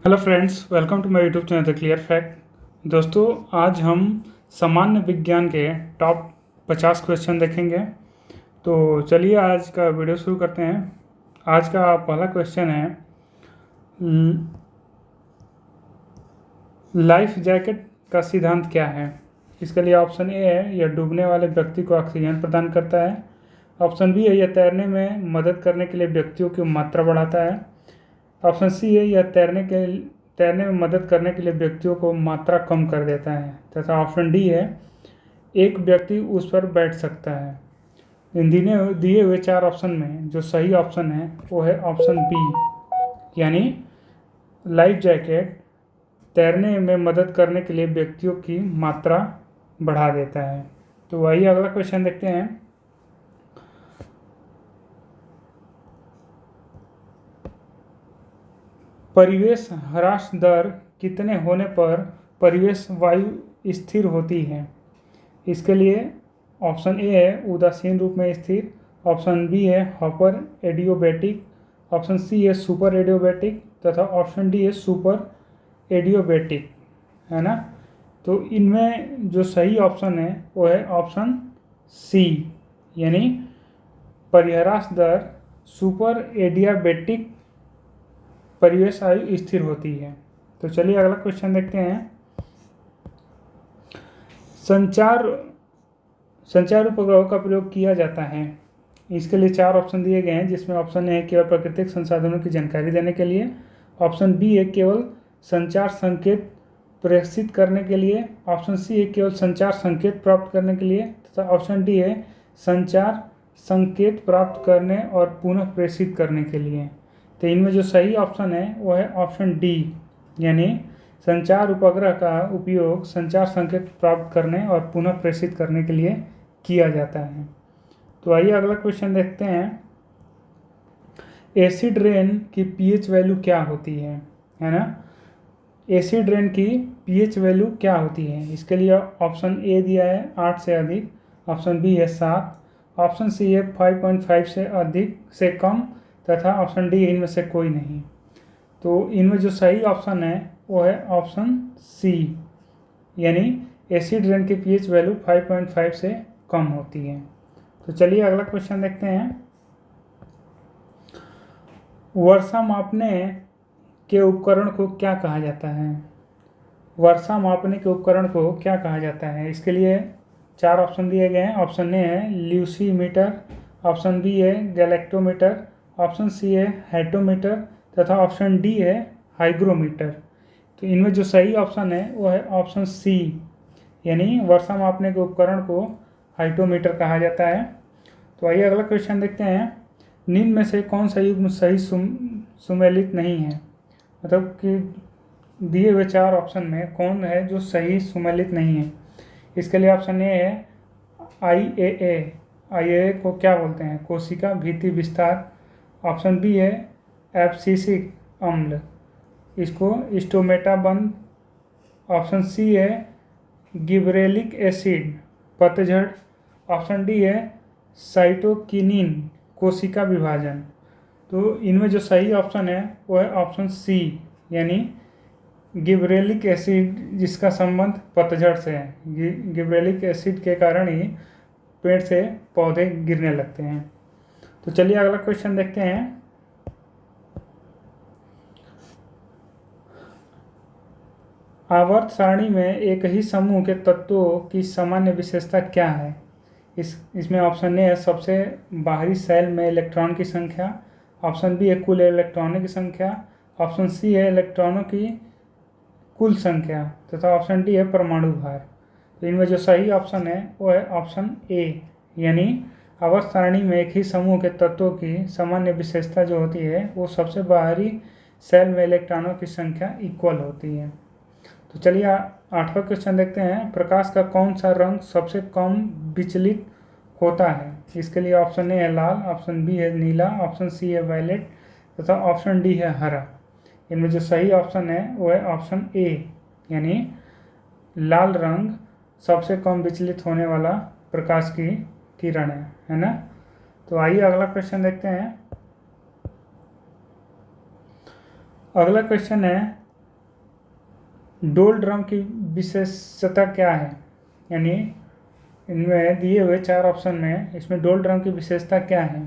Hello friends, welcome to my YouTube channel the clear fact. दोस्तों, आज हम सामान्य विज्ञान के टॉप 50 क्वेश्चन देखेंगे। तो चलिए आज का वीडियो शुरू करते हैं। आज का पहला क्वेश्चन है, लाइफ जैकेट का सिद्धांत क्या है। इसके लिए ऑप्शन ए है, यह डूबने वाले व्यक्ति को ऑक्सीजन प्रदान करता है। ऑप्शन बी है, यह तैरने में मदद करने के लिए व्यक्तियों की मात्रा बढ़ाता है। ऑप्शन सी है, यह तैरने में मदद करने के लिए व्यक्तियों को मात्रा कम कर देता है। तथा ऑप्शन डी है, एक व्यक्ति उस पर बैठ सकता है। इन दिए हुए 4 ऑप्शन में जो सही ऑप्शन है वो है ऑप्शन बी, यानी लाइफ जैकेट तैरने में मदद करने के लिए व्यक्तियों की मात्रा बढ़ा देता है। तो वही अगला क्वेश्चन देखते हैं। परिवेश ह्रास दर कितने होने पर परिवेश वायु स्थिर होती है। इसके लिए ऑप्शन ए है उदासीन रूप में स्थिर, ऑप्शन बी है हाइपर एडियोबैटिक, ऑप्शन सी है सुपर एडियोबैटिक तथा ऑप्शन डी है सुपर एडियोबैटिक, है ना। तो इनमें जो सही ऑप्शन है वो है ऑप्शन सी, यानी परिह्रास दर सुपर एडियाबैटिक परिवेश आयु स्थिर होती है। तो चलिए अगला क्वेश्चन देखते हैं। संचार उपग्रहों का प्रयोग किया जाता है। इसके लिए 4 ऑप्शन दिए गए हैं, जिसमें ऑप्शन ए है केवल प्राकृतिक संसाधनों की जानकारी देने के लिए, ऑप्शन बी है केवल संचार संकेत प्रेषित करने के लिए, ऑप्शन सी है केवल संचार संकेत प्राप्त करने के लिए तथा ऑप्शन डी है संचार संकेत प्राप्त करने और पुनः प्रेषित करने के लिए। तो इनमें जो सही ऑप्शन है वो है ऑप्शन डी, यानी संचार उपग्रह का उपयोग संचार संकेत प्राप्त करने और पुनः प्रेषित करने के लिए किया जाता है। तो आइए अगला क्वेश्चन देखते हैं। एसिड रेन की पीएच वैल्यू क्या होती है ना। एसिड रेन की पीएच वैल्यू क्या होती है। इसके लिए ऑप्शन ए दिया है 8 से अधिक, ऑप्शन बी है 7, ऑप्शन सी है 5.5 से अधिक से कम तथा ऑप्शन डी इनमें से कोई नहीं। तो इनमें जो सही ऑप्शन है वो है ऑप्शन सी, यानी एसिड रेन की पीएच वैल्यू 5.5 से कम होती है। तो चलिए अगला क्वेश्चन देखते हैं। वर्षा मापने के उपकरण को क्या कहा जाता है। वर्षा मापने के उपकरण को क्या कहा जाता है। इसके लिए 4 ऑप्शन दिए गए हैं। ऑप्शन ए है ल्यूसीमीटर, ऑप्शन बी है गैलेक्टोमीटर, ऑप्शन सी है हाइटोमीटर तथा ऑप्शन डी है हाइग्रोमीटर। तो इनमें जो सही ऑप्शन है वो है ऑप्शन सी, यानी वर्षा मापने के उपकरण को हाइटोमीटर कहा जाता है। तो आइए अगला क्वेश्चन देखते हैं। निम्न में से कौन सा युग्म सही सुमेलित नहीं है। मतलब कि दिए हुए 4 ऑप्शन में कौन है जो सही सुमेलित नहीं है। इसके लिए ऑप्शन ए है IAA। IAA को क्या बोलते हैं, कोशिका भित्ति विस्तार। ऑप्शन बी है एब्सिसिक अम्ल, इसको स्टोमेटा बंद। ऑप्शन सी है गिबरेलिक एसिड, पतझड़। ऑप्शन डी है साइटोकिनिन, कोशिका विभाजन। तो इनमें जो सही ऑप्शन है वो है ऑप्शन सी, यानी गिबरेलिक एसिड, जिसका संबंध पतझड़ से है। गिबरेलिक एसिड के कारण ही पेड़ से पौधे गिरने लगते हैं। तो चलिए अगला क्वेश्चन देखते हैं। आवर्त सारणी में एक ही समूह के तत्वों की सामान्य विशेषता क्या है। इसमें ऑप्शन ए है सबसे बाहरी सेल में इलेक्ट्रॉन की संख्या, ऑप्शन बी है कुल इलेक्ट्रॉनों की संख्या, ऑप्शन सी है इलेक्ट्रॉनों की कुल संख्या तथा ऑप्शन डी है परमाणु भार। तो इनमें जो सही ऑप्शन है वो है ऑप्शन ए, यानी आवर्त सारणी में एक ही समूह के तत्वों की सामान्य विशेषता जो होती है वो सबसे बाहरी सेल में इलेक्ट्रॉनों की संख्या इक्वल होती है। तो चलिए 8वां क्वेश्चन देखते हैं। प्रकाश का कौन सा रंग सबसे कम विचलित होता है। इसके लिए ऑप्शन ए है लाल, ऑप्शन बी है नीला, ऑप्शन सी है वायलेट तथा ऑप्शन डी है हरा। इनमें जो सही ऑप्शन है वो है ऑप्शन ए, यानी लाल रंग सबसे कम विचलित होने वाला प्रकाश की किरण है ना। तो आइए अगला क्वेश्चन देखते हैं। अगला क्वेश्चन है डोल ड्रम की विशेषता क्या है, यानी इनमें दिए हुए 4 ऑप्शन में इसमें डोल ड्रम की विशेषता क्या है।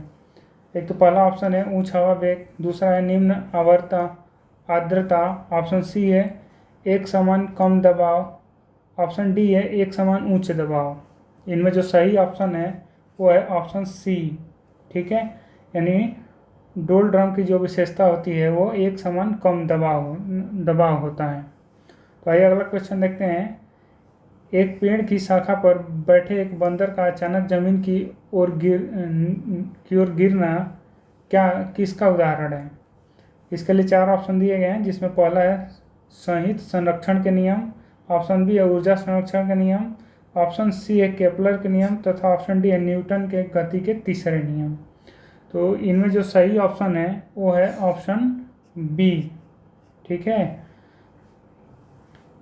एक तो पहला ऑप्शन है उच्च हवा वेग, दूसरा है निम्न आर्द्रता, ऑप्शन सी है एक समान कम दबाव, ऑप्शन डी है एक समान उच्च दबाव। इनमें जो सही ऑप्शन है वो है ऑप्शन सी। ठीक है, यानी डोल ड्रम की जो विशेषता होती है वो एक समान कम दबाव होता है। तो आइए अगला क्वेश्चन देखते हैं। एक पेड़ की शाखा पर बैठे एक बंदर का अचानक जमीन की ओर गिरना क्या किसका उदाहरण है। इसके लिए 4 ऑप्शन दिए गए हैं, जिसमें पहला है संहित संरक्षण के नियम, ऑप्शन बी है ऊर्जा संरक्षण के नियम, ऑप्शन सी है केपलर के नियम तथा ऑप्शन डी है न्यूटन के गति के तीसरे नियम। तो इनमें जो सही ऑप्शन है वो है ऑप्शन बी। ठीक है,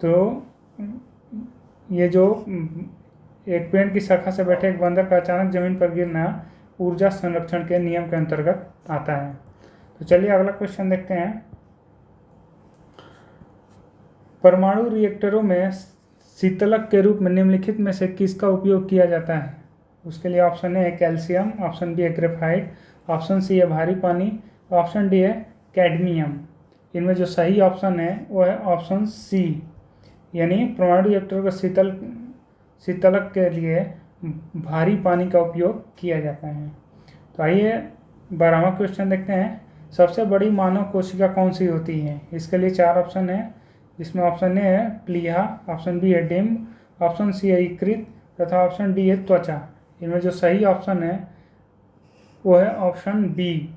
तो ये जो एक पेड़ की शाखा से बैठे एक बंदर का अचानक जमीन पर गिरना ऊर्जा संरक्षण के नियम के अंतर्गत आता है। तो चलिए अगला क्वेश्चन देखते हैं। परमाणु रिएक्टरों में शीतलक के रूप में निम्नलिखित में से किसका उपयोग किया जाता है। उसके लिए ऑप्शन ए है कैल्शियम, ऑप्शन बी है ग्रेफाइट, ऑप्शन सी है भारी पानी, ऑप्शन डी है कैडमियम। इनमें जो सही ऑप्शन है वो है ऑप्शन सी, यानी परमाणु रिएक्टर को शीतलक के लिए भारी पानी का उपयोग किया जाता है। तो आइए 12वां क्वेश्चन देखते हैं। सबसे बड़ी मानव कोशिका कौन सी होती है। इसके लिए 4 ऑप्शन है, जिसमें ऑप्शन ए है प्लीहा, ऑप्शन बी है डिम्ब, ऑप्शन सी है यकृत तथा ऑप्शन डी है त्वचा। इनमें जो सही ऑप्शन है वो है ऑप्शन बी,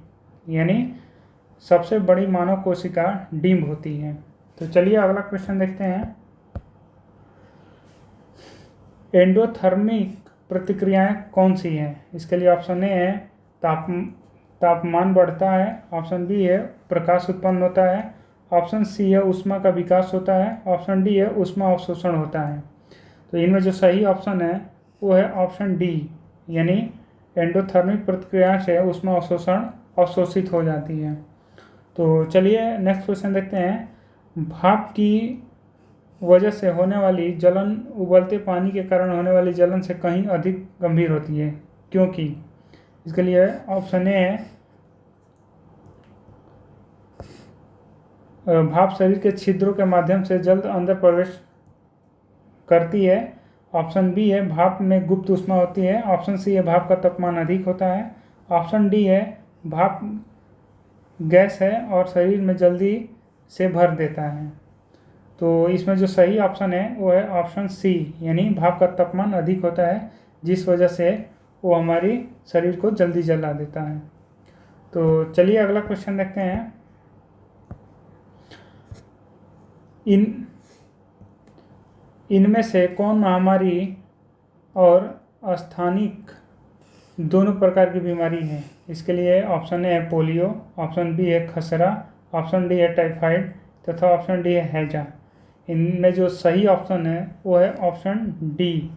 यानी सबसे बड़ी मानव कोशिका डिम्ब होती है। तो चलिए अगला क्वेश्चन देखते हैं। एंडोथर्मिक प्रतिक्रियाएं कौन सी हैं। इसके लिए ऑप्शन ए है तापमान बढ़ता है, ऑप्शन बी है प्रकाश उत्पन्न होता है, ऑप्शन सी है ऊष्मा का विकास होता है, ऑप्शन डी है ऊष्मा अवशोषण होता है। तो इनमें जो सही ऑप्शन है वो है ऑप्शन डी, यानी एंडोथर्मिक प्रतिक्रिया से ऊष्मा अवशोषित हो जाती है। तो चलिए नेक्स्ट क्वेश्चन देखते हैं। भाप की वजह से होने वाली जलन उबलते पानी के कारण होने वाली जलन से कहीं अधिक गंभीर होती है, क्योंकि। इसके लिए ऑप्शन ए है भाप शरीर के छिद्रों के माध्यम से जल्द अंदर प्रवेश करती है, ऑप्शन बी है भाप में गुप्त ऊष्मा होती है, ऑप्शन सी है भाप का तापमान अधिक होता है, ऑप्शन डी है भाप गैस है और शरीर में जल्दी से भर देता है। तो इसमें जो सही ऑप्शन है वो है ऑप्शन सी, यानी भाप का तापमान अधिक होता है, जिस वजह से वो हमारी शरीर को जल्दी जला देता है। तो चलिए अगला क्वेश्चन देखते हैं। इनमें से कौन महामारी और स्थानिक दोनों प्रकार की बीमारी है। इसके लिए ऑप्शन ए है पोलियो, ऑप्शन बी है खसरा, ऑप्शन डी है टाइफाइड तथा ऑप्शन डी है हैजा। इनमें जो सही ऑप्शन है वो है ऑप्शन डी,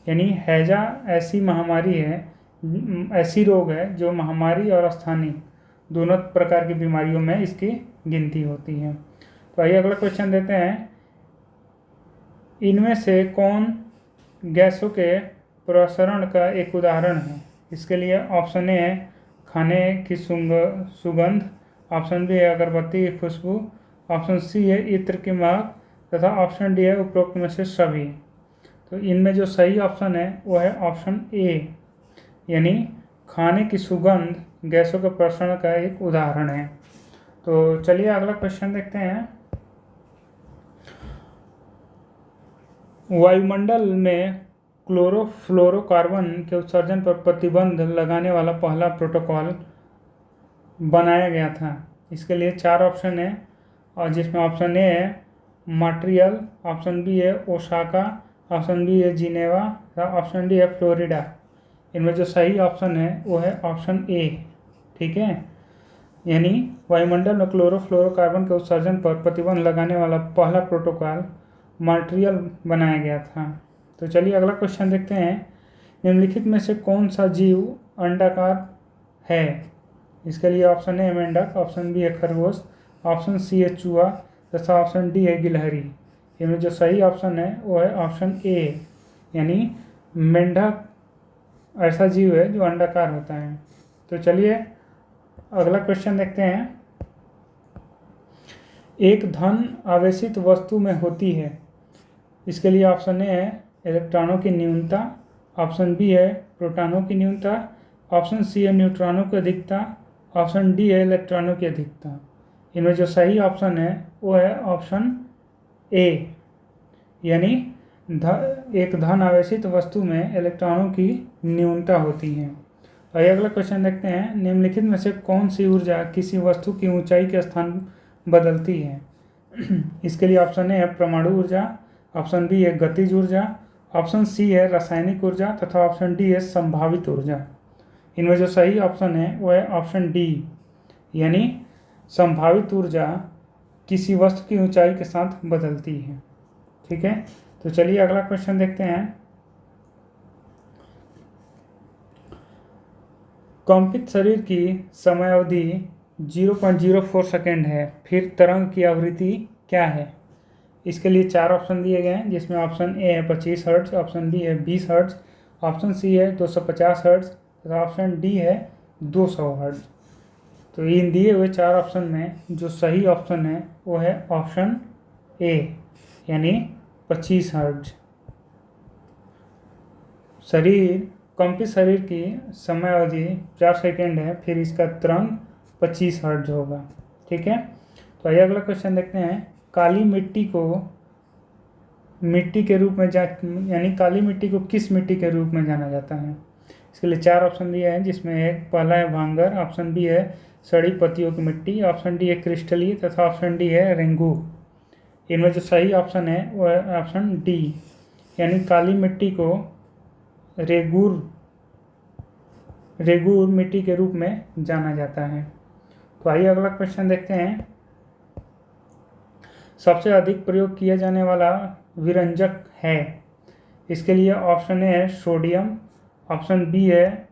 यानी हैजा ऐसी महामारी है, ऐसी रोग है जो महामारी और स्थानिक दोनों प्रकार की बीमारियों में इसकी गिनती होती है। तो आइए अगला क्वेश्चन देते हैं। इनमें से कौन गैसों के प्रसरण का एक उदाहरण है। इसके लिए ऑप्शन ए है खाने की सुगंध, ऑप्शन बी है अगरबत्ती की खुशबू, ऑप्शन सी है इत्र की महक तथा ऑप्शन डी है उपरोक्त में से सभी। तो इनमें जो सही ऑप्शन है वो है ऑप्शन ए, यानी खाने की सुगंध गैसों के प्रसरण का एक उदाहरण है। तो चलिए अगला क्वेश्चन देखते हैं। वायुमंडल में क्लोरोफ्लोरोकार्बन के उत्सर्जन पर प्रतिबंध लगाने वाला पहला प्रोटोकॉल बनाया गया था। इसके लिए 4 ऑप्शन है, और जिसमें ऑप्शन ए है मॉन्ट्रियल, ऑप्शन बी है ओसाका, ऑप्शन बी है जिनेवा और ऑप्शन डी है फ्लोरिडा। इनमें जो सही ऑप्शन है वो है ऑप्शन ए। ठीक है, यानी वायुमंडल में क्लोरोफ्लोरोकार्बन के उत्सर्जन पर प्रतिबंध लगाने वाला पहला प्रोटोकॉल मॉन्ट्रियल बनाया गया था। तो चलिए अगला क्वेश्चन देखते हैं। निम्नलिखित में से कौन सा जीव अंडाकार है। इसके लिए ऑप्शन ए है मेंढक, ऑप्शन बी है खरगोश, ऑप्शन सी है चूहा तथा ऑप्शन डी है गिलहरी। इनमें जो सही ऑप्शन है वो है ऑप्शन ए, यानी मेंढक ऐसा जीव है जो अंडाकार होता है। तो चलिए अगला क्वेश्चन देखते हैं। एक धन आवेशित वस्तु में होती है, इसके लिए ऑप्शन ए है इलेक्ट्रॉनों की न्यूनता, ऑप्शन बी है प्रोटॉनों की न्यूनता, ऑप्शन सी है न्यूट्रॉनों की अधिकता, ऑप्शन डी है इलेक्ट्रॉनों की अधिकता। इनमें जो सही ऑप्शन है वो है ऑप्शन ए, यानी एक धन आवेशित वस्तु में इलेक्ट्रॉनों की न्यूनता होती है। आइए अगला क्वेश्चन देखते हैं। निम्नलिखित में से कौन सी ऊर्जा किसी वस्तु की ऊंचाई के स्थान बदलती है? इसके लिए ऑप्शन ए है परमाणु ऊर्जा, ऑप्शन बी है गतिज ऊर्जा, ऑप्शन सी है रासायनिक ऊर्जा तथा ऑप्शन डी है संभावित ऊर्जा। इनमें जो सही ऑप्शन है वो है ऑप्शन डी, यानी संभावित ऊर्जा किसी वस्तु की ऊंचाई के साथ बदलती है। ठीक है, तो चलिए अगला क्वेश्चन देखते हैं। कंपित शरीर की समय अवधि 0.04 सेकेंड है, फिर तरंग की आवृत्ति क्या है? इसके लिए 4 ऑप्शन दिए गए हैं, जिसमें ऑप्शन ए है 25 हर्ट्ज, ऑप्शन बी है 20 हर्ट्ज, ऑप्शन सी है 250 हर्ट्ज तथा ऑप्शन डी है 200 हर्ट्ज। तो इन दिए हुए 4 ऑप्शन में जो सही ऑप्शन है वो है ऑप्शन ए, यानी 25 हर्ट्ज। कंपित शरीर की समय अवधि 4 सेकेंड है, फिर इसका तरंग 25 हर्ट्ज होगा। ठीक है, तो आइए अगला क्वेश्चन देखते हैं। काली मिट्टी को मिट्टी के रूप में यानी काली मिट्टी को किस मिट्टी के रूप में जाना जाता है? इसके लिए 4 ऑप्शन दिए हैं, जिसमें एक पहला है भांगर, ऑप्शन बी है सड़ी पत्तियों की मिट्टी, ऑप्शन डी है क्रिस्टलीय तथा ऑप्शन डी है रेंगू। इनमें जो सही ऑप्शन है वो है ऑप्शन डी, यानी काली मिट्टी को रेगूर मिट्टी के रूप में जाना जाता है। तो आइए अगला क्वेश्चन देखते हैं। सबसे अधिक प्रयोग किया जाने वाला विरंजक है? इसके लिए ऑप्शन ए है सोडियम, ऑप्शन बी है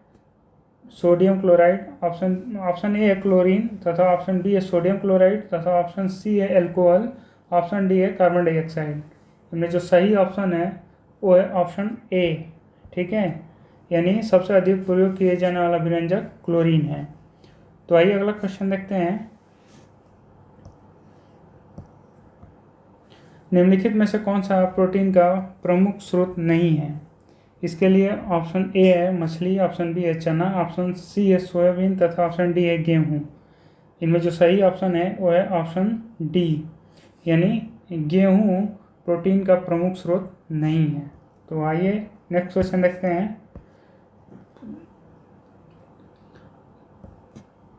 सोडियम क्लोराइड, ऑप्शन ए है क्लोरीन तथा ऑप्शन बी है सोडियम क्लोराइड तथा ऑप्शन सी है एल्कोहल, ऑप्शन डी है कार्बन डाइऑक्साइड। इनमें जो सही ऑप्शन है वो है ऑप्शन ए। ठीक है, यानी सबसे अधिक प्रयोग किए जाने वाला विरंजक क्लोरीन है। तो आइए अगला क्वेश्चन देखते हैं। निम्नलिखित में से कौन सा प्रोटीन का प्रमुख स्रोत नहीं है? इसके लिए ऑप्शन ए है मछली, ऑप्शन बी है चना, ऑप्शन सी है सोयाबीन तथा ऑप्शन डी है गेहूँ। इनमें जो सही ऑप्शन है वो है ऑप्शन डी, यानी गेहूँ प्रोटीन का प्रमुख स्रोत नहीं है। तो आइए नेक्स्ट क्वेश्चन देखते हैं।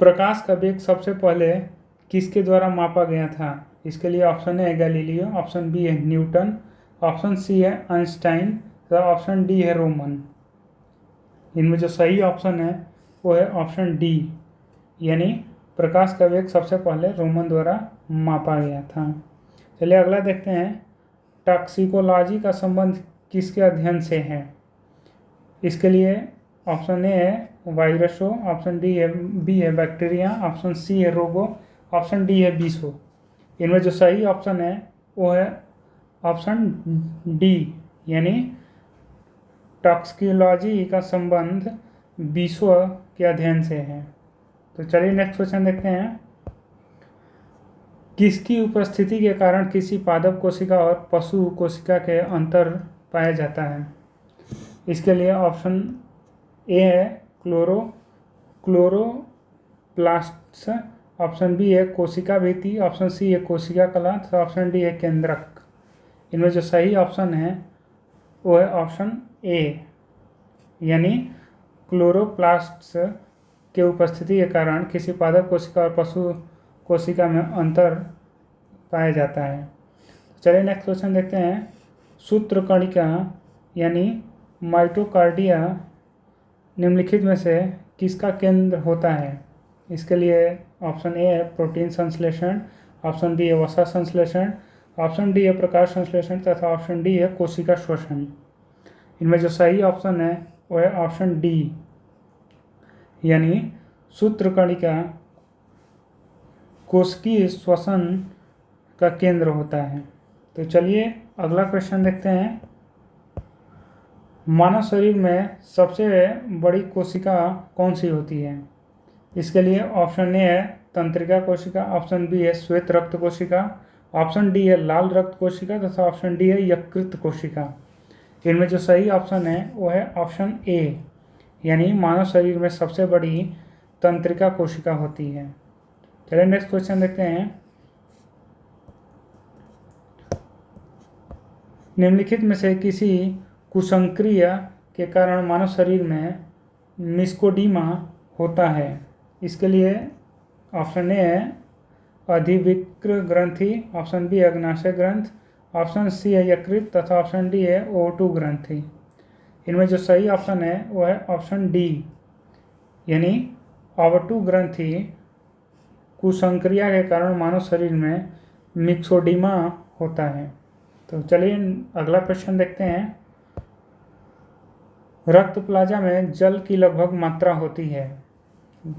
प्रकाश का वेग सबसे पहले किसके द्वारा मापा गया था? इसके लिए ऑप्शन ए है गैलीलियो, ऑप्शन बी है न्यूटन, ऑप्शन सी है आइंस्टाइन तथा ऑप्शन डी है रोमन। इनमें जो सही ऑप्शन है वो है ऑप्शन डी, यानी प्रकाश का वेग सबसे पहले रोमन द्वारा मापा गया था। चलिए अगला देखते हैं। टॉक्सिकोलॉजी का संबंध किसके अध्ययन से है? इसके लिए ऑप्शन ए है वायरसों, ऑप्शन बी है बैक्टीरिया, ऑप्शन सी है रोगों, ऑप्शन डी है बीसों। इनमें जो सही ऑप्शन है वो है ऑप्शन डी, यानी टॉक्सिकोलॉजी का संबंध बीसों के अध्ययन से है। तो चलिए नेक्स्ट क्वेश्चन देखते हैं। किसकी उपस्थिति के कारण किसी पादप कोशिका और पशु कोशिका के अंतर पाया जाता है? इसके लिए ऑप्शन ए है क्लोरोप्लास्ट्स, ऑप्शन बी है कोशिका भित्ति, ऑप्शन सी है कोशिका कला तथा ऑप्शन डी है केंद्रक। इनमें जो सही ऑप्शन है वो है ऑप्शन ए, यानी क्लोरोप्लास्ट्स के उपस्थिति के कारण किसी पादप कोशिका और पशु कोशिका में अंतर पाया जाता है। चलिए नेक्स्ट क्वेश्चन देखते हैं। सूत्रकणिका यानी माइटोकार्डिया निम्नलिखित में से किसका केंद्र होता है? इसके लिए ऑप्शन ए है प्रोटीन संश्लेषण, ऑप्शन बी है वसा संश्लेषण, ऑप्शन डी है प्रकाश संश्लेषण तथा ऑप्शन डी है कोशिका श्वसन। इनमें जो सही ऑप्शन है वो है ऑप्शन डी, यानी सूत्रकणिका कोशिकीय श्वसन का केंद्र होता है। तो चलिए अगला क्वेश्चन देखते हैं। मानव शरीर में सबसे बड़ी कोशिका कौन सी होती है? इसके लिए ऑप्शन ए है तंत्रिका कोशिका, ऑप्शन बी है श्वेत रक्त कोशिका, ऑप्शन डी है लाल रक्त कोशिका तथा ऑप्शन डी है यकृत कोशिका। इनमें जो सही ऑप्शन है वो है ऑप्शन ए, यानी मानव शरीर में सबसे बड़ी तंत्रिका कोशिका होती है। चलिए नेक्स्ट क्वेश्चन देखते हैं। निम्नलिखित में से किसी कुसंक्रिया के कारण मानव शरीर में मिस्कोडीमा होता है? इसके लिए ऑप्शन ए है अधिविक्र ग्रंथि, ऑप्शन बी अग्नाशय ग्रंथ, ऑप्शन सी है यकृत तथा ऑप्शन डी है O2 ग्रंथि। इनमें जो सही ऑप्शन है वो है ऑप्शन डी, यानी O2 ग्रंथि कुसंक्रिया के कारण मानव शरीर में मिक्सोडीमा होता है। तो चलिए अगला क्वेश्चन देखते हैं। रक्त प्लाज्मा में जल की लगभग मात्रा होती है,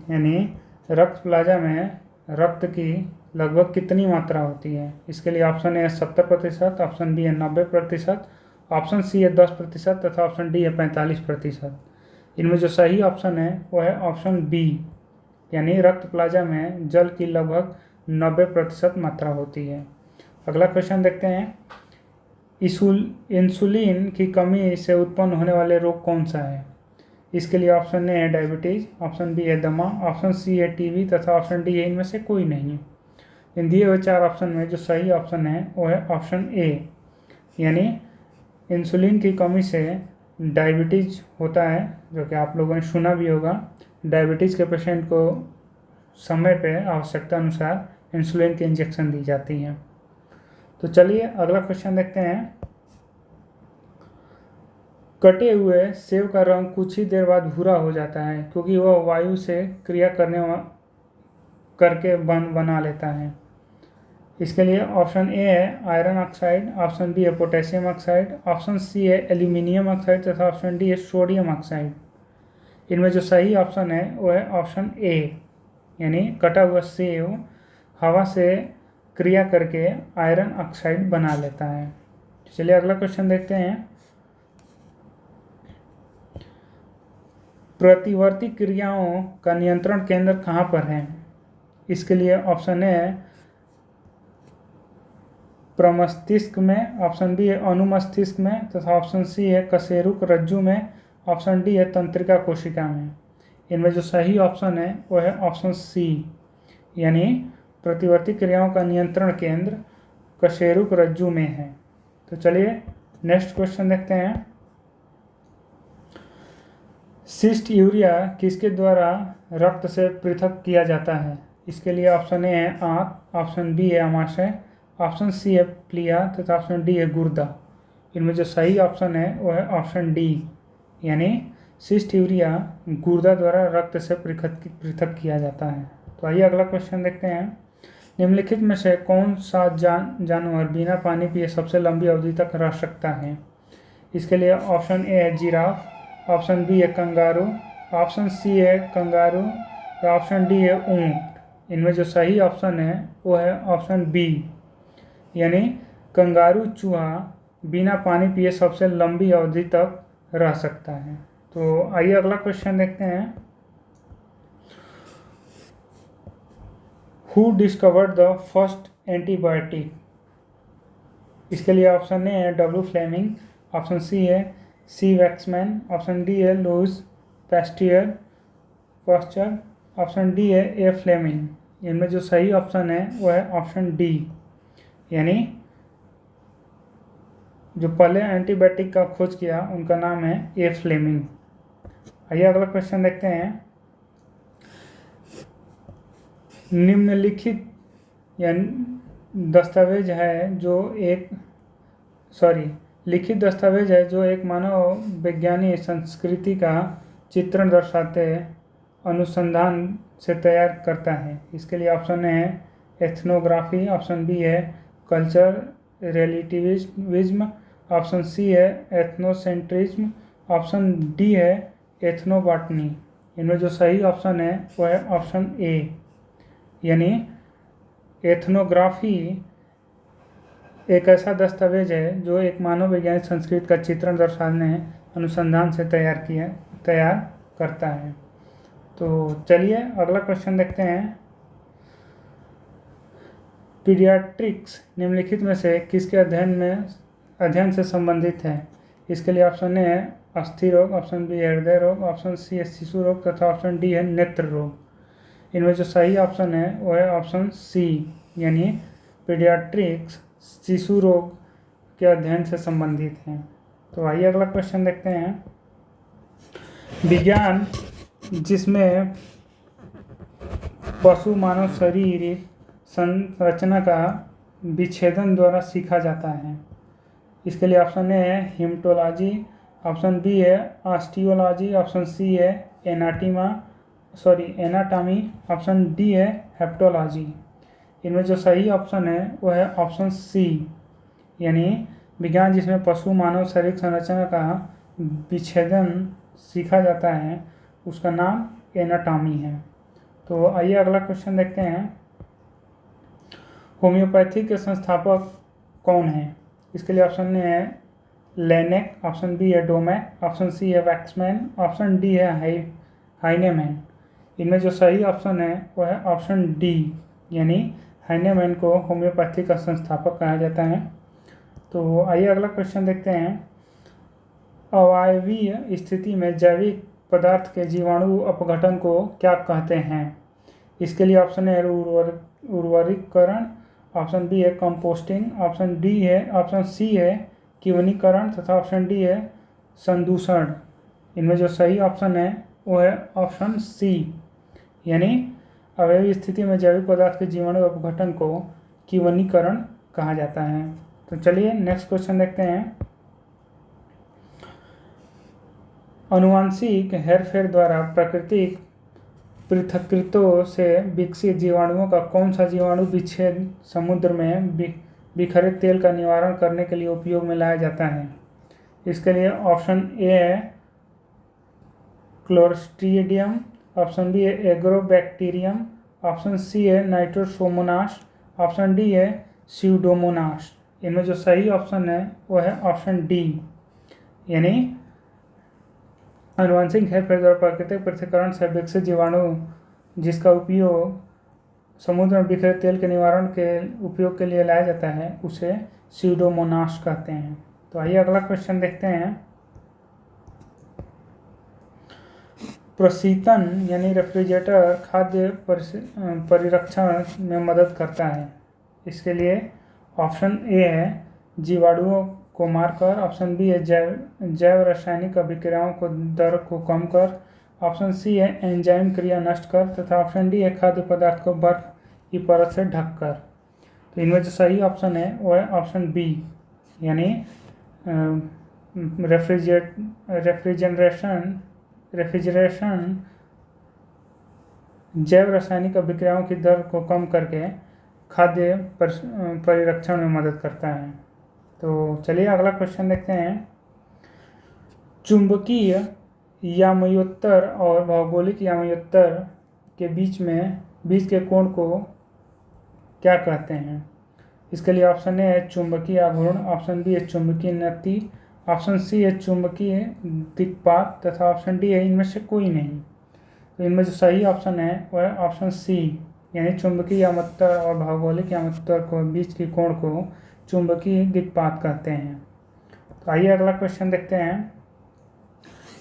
यानी रक्त प्लाज्मा में रक्त की लगभग कितनी मात्रा होती है? इसके लिए ऑप्शन ए है 70%, ऑप्शन बी है 90%, ऑप्शन सी है 10% तथा ऑप्शन डी है 45%। इनमें जो सही ऑप्शन है वो है ऑप्शन बी, यानी रक्त प्लाज्मा में जल की लगभग 90% मात्रा होती है। अगला क्वेश्चन देखते हैं। इंसुलिन की कमी से उत्पन्न होने वाले रोग कौन सा है? इसके लिए ऑप्शन ए है डायबिटीज, ऑप्शन बी है दमा, ऑप्शन सी है टीबी तथा ऑप्शन डी है इनमें से कोई नहीं। इन दिए हुए 4 ऑप्शन में जो सही ऑप्शन है वो है ऑप्शन ए, यानी इंसुलिन की कमी से डायबिटीज होता है, जो कि आप लोगों ने सुना भी होगा। डायबिटीज़ के पेशेंट को समय पे आवश्यकता अनुसार इंसुलिन के इंजेक्शन दी जाती हैं। तो चलिए अगला क्वेश्चन देखते हैं। कटे हुए सेब का रंग कुछ ही देर बाद भूरा हो जाता है क्योंकि वह वायु से क्रिया करके बना लेता है। इसके लिए ऑप्शन ए है आयरन ऑक्साइड, ऑप्शन बी है पोटेशियम ऑक्साइड, ऑप्शन सी है एल्यूमिनियम ऑक्साइड तथा ऑप्शन डी है सोडियम ऑक्साइड। इनमें जो सही ऑप्शन है वो है ऑप्शन ए, यानी कटा हुआ सेब हवा से क्रिया करके आयरन ऑक्साइड बना लेता है। चलिए अगला क्वेश्चन देखते हैं। प्रतिवर्ती क्रियाओं का नियंत्रण केंद्र कहाँ पर है? इसके लिए ऑप्शन ए है प्रमस्तिष्क में, ऑप्शन बी है अनुमस्तिष्क में तथा ऑप्शन सी है कशेरुक रज्जु में, ऑप्शन डी है तंत्रिका कोशिका में। इनमें जो सही ऑप्शन है वो है ऑप्शन सी, यानी प्रतिवर्ती क्रियाओं का नियंत्रण केंद्र कशेरुक रज्जु में है। तो चलिए नेक्स्ट क्वेश्चन देखते हैं। सिस्ट यूरिया किसके द्वारा रक्त से पृथक किया जाता है? इसके लिए ऑप्शन ए है आंत, ऑप्शन बी है आमाशय, ऑप्शन सी है प्लीहा तथा ऑप्शन डी है गुर्दा। इनमें जो सही ऑप्शन है वो है ऑप्शन डी, यानी सिस्ट यूरिया गुर्दा द्वारा रक्त से पृथक किया जाता है। तो आइए अगला क्वेश्चन देखते हैं। निम्नलिखित में से कौन सा जानवर बिना पानी पिए सबसे लंबी अवधि तक रह सकता है? इसके लिए ऑप्शन ए है जिराफ, ऑप्शन बी है कंगारू, ऑप्शन सी है कंगारू और ऑप्शन डी है ऊंट। इनमें जो सही ऑप्शन है वो है ऑप्शन बी, यानी कंगारू चूहा बिना पानी पिए सबसे लंबी अवधि तक रह सकता है। तो आइए अगला क्वेश्चन देखते हैं। Who discovered the first antibiotic? इसके लिए ऑप्शन ए है डब्ल्यू फ्लेमिंग, ऑप्शन सी है सी वैक्समैन, ऑप्शन डी है लुईस पास्चर, ऑप्शन डी है ए फ्लेमिंग। इनमें जो सही ऑप्शन है वो है ऑप्शन डी, यानी जो पहले एंटीबायोटिक का खोज किया उनका नाम है ए फ्लेमिंग। आइए अगला क्वेश्चन देखते हैं। निम्नलिखित या दस्तावेज है जो एक लिखित दस्तावेज है जो एक मानव वैज्ञानिक संस्कृति का चित्रण दर्शाते अनुसंधान से तैयार करता है। इसके लिए ऑप्शन ए है एथनोग्राफी, ऑप्शन बी है कल्चर रिलेटिविज्म, ऑप्शन सी है एथनोसेंट्रिज्म, ऑप्शन डी है एथनोबॉटनी। इनमें जो सही ऑप्शन है वो है ऑप्शन ए, यानी एथनोग्राफी एक ऐसा दस्तावेज है जो एक मानव वैज्ञानिक संस्कृति का चित्रण दर्शाने अनुसंधान से तैयार करता है। तो चलिए अगला क्वेश्चन देखते हैं। पीडियाट्रिक्स निम्नलिखित में से किसके अध्ययन से संबंधित है? इसके लिए ऑप्शन ए है अस्थि रोग, ऑप्शन बी है हृदय रोग, ऑप्शन सी है शिशु रोग तथा ऑप्शन डी है नेत्र रोग। इनमें जो सही ऑप्शन है वो है ऑप्शन सी, यानी पीडियाट्रिक्स शिशु रोग के अध्ययन से संबंधित हैं। तो आइए अगला क्वेश्चन देखते हैं। विज्ञान जिसमें पशु मानव शरीर संरचना का विच्छेदन द्वारा सीखा जाता है। इसके लिए ऑप्शन ए है हिमेटोलॉजी, ऑप्शन बी है ऑस्टियोलॉजी, ऑप्शन सी है एनाटॉमी, ऑप्शन डी है हेप्टोलॉजी। इनमें जो सही ऑप्शन है वो है ऑप्शन सी, यानी विज्ञान जिसमें पशु मानव शारीरिक संरचना का विच्छेदन सीखा जाता है उसका नाम एनाटॉमी है। तो आइए अगला क्वेश्चन देखते हैं। होम्योपैथी के संस्थापक कौन हैं? इसके लिए ऑप्शन ए है लेनेक, ऑप्शन बी है डोमैक, ऑप्शन सी है वैक्समैन, ऑप्शन डी है हाइनेमैन। इनमें जो सही ऑप्शन है वो है ऑप्शन डी, यानी हाइनेमैन को होम्योपैथी का संस्थापक कहा जाता है। तो आइए अगला क्वेश्चन देखते हैं। अवायवीय स्थिति में जैविक पदार्थ के जीवाणु अपघटन को क्या कहते हैं? इसके लिए ऑप्शन है उर्वरीकरण, ऑप्शन बी है कंपोस्टिंग, ऑप्शन सी है किण्वीकरण तथा ऑप्शन डी है संदूषण। इनमें जो सही ऑप्शन है वो है ऑप्शन सी, यानी अवयवी स्थिति में जैविक पदार्थ के जीवाणु अपघटन को किण्वीकरण कहा जाता है। तो चलिए नेक्स्ट क्वेश्चन देखते हैं। आनुवांशिक हेरफेर द्वारा प्राकृतिक पृथक्कृतों से विकसित जीवाणुओं का कौन सा जीवाणु विच्छेद समुद्र में बिखरे तेल का निवारण करने के लिए उपयोग में लाया जाता है? इसके लिए ऑप्शन ए है क्लोस्ट्रीडियम, ऑप्शन बी है एग्रोबैक्टीरियम, ऑप्शन सी है नाइट्रोसोमोनास, ऑप्शन डी है स्यूडोमोनास। इनमें जो सही ऑप्शन है वो है ऑप्शन डी, यानी आनुवंशिक हेरफेर द्वारा प्राकृतिक पृथक्करण से विकसित जीवाणु जिसका उपयोग समुद्र में बिखरे तेल के निवारण के उपयोग के लिए लाया जाता है उसे स्यूडोमोनास कहते हैं। तो आइए अगला क्वेश्चन देखते हैं। प्रशीतन यानी रेफ्रिजरेटर खाद्य परिरक्षण में मदद करता है। इसके लिए ऑप्शन ए है जीवाणुओं को मारकर, ऑप्शन बी है जैव रासायनिक अभिक्रियाओं को दर को कम कर, ऑप्शन सी है एंजाइम क्रिया नष्ट कर तथा ऑप्शन डी है खाद्य पदार्थ को बर्फ की परत से ढक कर। तो इनमें जो सही ऑप्शन है वो है ऑप्शन बी, यानी रेफ्रिजरेशन जैव रासायनिक अभिक्रियाओं की दर को कम करके खाद्य परिरक्षण में मदद करता है। तो चलिए अगला क्वेश्चन देखते हैं। चुंबकीय यामयोत्तर और भौगोलिक यामयोत्तर के बीच के कोण को क्या कहते हैं? इसके लिए ऑप्शन ए है चुंबकीय आघूर्ण, ऑप्शन बी है चुंबकीय नति, ऑप्शन सी है चुंबकीय दिक्पात तथा ऑप्शन डी है इनमें से कोई नहीं। तो इनमें जो सही ऑप्शन है वह है ऑप्शन सी, यानी चुंबकीय यामोत्तर और भौगोलिक यामोत्तर को बीच के कोण को चुंबकीय दिक्पात कहते हैं। तो आइए अगला क्वेश्चन देखते हैं।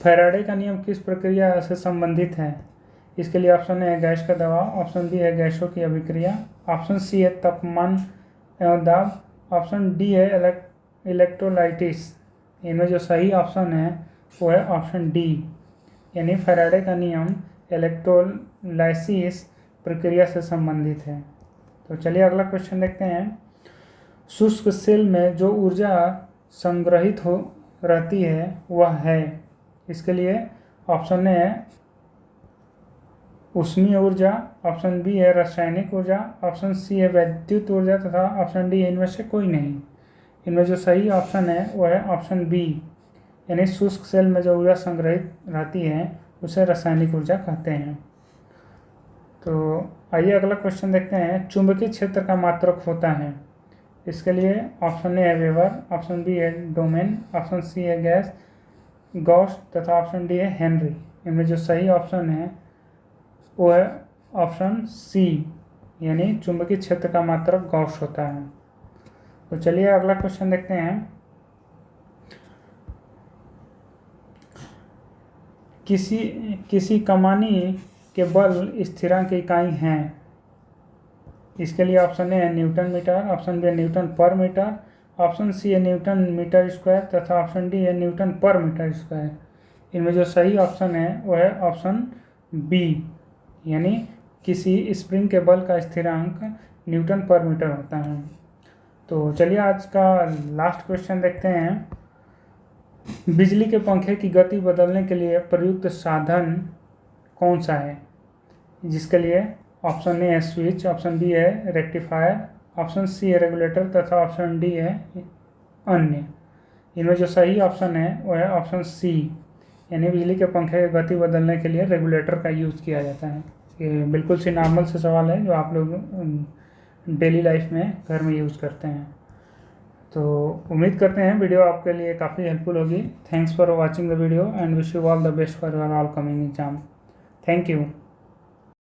फैराडे का नियम किस प्रक्रिया से संबंधित है? इसके लिए ऑप्शन ए है गैस का दबाव, ऑप्शन बी है गैसों की अभिक्रिया, ऑप्शन सी है तापमान एवं दाब, ऑप्शन डी है इलेक्ट्रोलाइटिस। इनमें जो सही ऑप्शन है वो है ऑप्शन डी, यानी फैराडे का नियम इलेक्ट्रोलाइसिस प्रक्रिया से संबंधित है। तो चलिए अगला क्वेश्चन देखते हैं। शुष्क सेल में जो ऊर्जा संग्रहित हो रहती है वह है? इसके लिए ऑप्शन ए है ऊष्मीय ऊर्जा, ऑप्शन बी है रासायनिक ऊर्जा, ऑप्शन सी है वैद्युत ऊर्जा तथा ऑप्शन डी इनमें से कोई नहीं। इनमें जो सही ऑप्शन है वह है ऑप्शन बी, यानी शुष्क सेल में जो ऊर्जा संग्रहित रहती है उसे रासायनिक ऊर्जा कहते हैं। तो आइए अगला क्वेश्चन देखते हैं। चुंबकीय क्षेत्र का मात्रक होता है? इसके लिए ऑप्शन ए है वेबर, ऑप्शन बी है डोमेन, ऑप्शन सी है गैस गॉस तथा ऑप्शन डी है हेनरी। इनमें जो सही ऑप्शन है वो है ऑप्शन सी, यानी चुंबकीय क्षेत्र का मात्रक गॉस होता है। तो चलिए अगला क्वेश्चन देखते हैं। किसी कमानी के बल स्थिरांक की इकाई हैं। इसके लिए ऑप्शन ए है न्यूटन मीटर, ऑप्शन बी है न्यूटन पर मीटर, ऑप्शन सी है न्यूटन मीटर स्क्वायर तथा ऑप्शन डी है न्यूटन पर मीटर स्क्वायर। इनमें जो सही ऑप्शन है वो है ऑप्शन बी, यानी किसी स्प्रिंग के बल का स्थिरांक न्यूटन पर मीटर होता है। तो चलिए आज का लास्ट क्वेश्चन देखते हैं। बिजली के पंखे की गति बदलने के लिए प्रयुक्त साधन कौन सा है? जिसके लिए ऑप्शन ए है स्विच, ऑप्शन बी है रेक्टिफायर, ऑप्शन सी है रेगुलेटर तथा ऑप्शन डी है अन्य। इनमें जो सही ऑप्शन है वो है ऑप्शन सी, यानी बिजली के पंखे की गति बदलने के लिए रेगुलेटर का यूज़ किया जाता है। ये बिल्कुल सी नॉर्मल से सवाल है जो आप लोग डेली लाइफ में घर में यूज़ करते हैं। तो उम्मीद करते हैं वीडियो आपके लिए काफ़ी हेल्पफुल होगी। Thanks for watching the video and wish you all the best for your all coming exam. Thank you.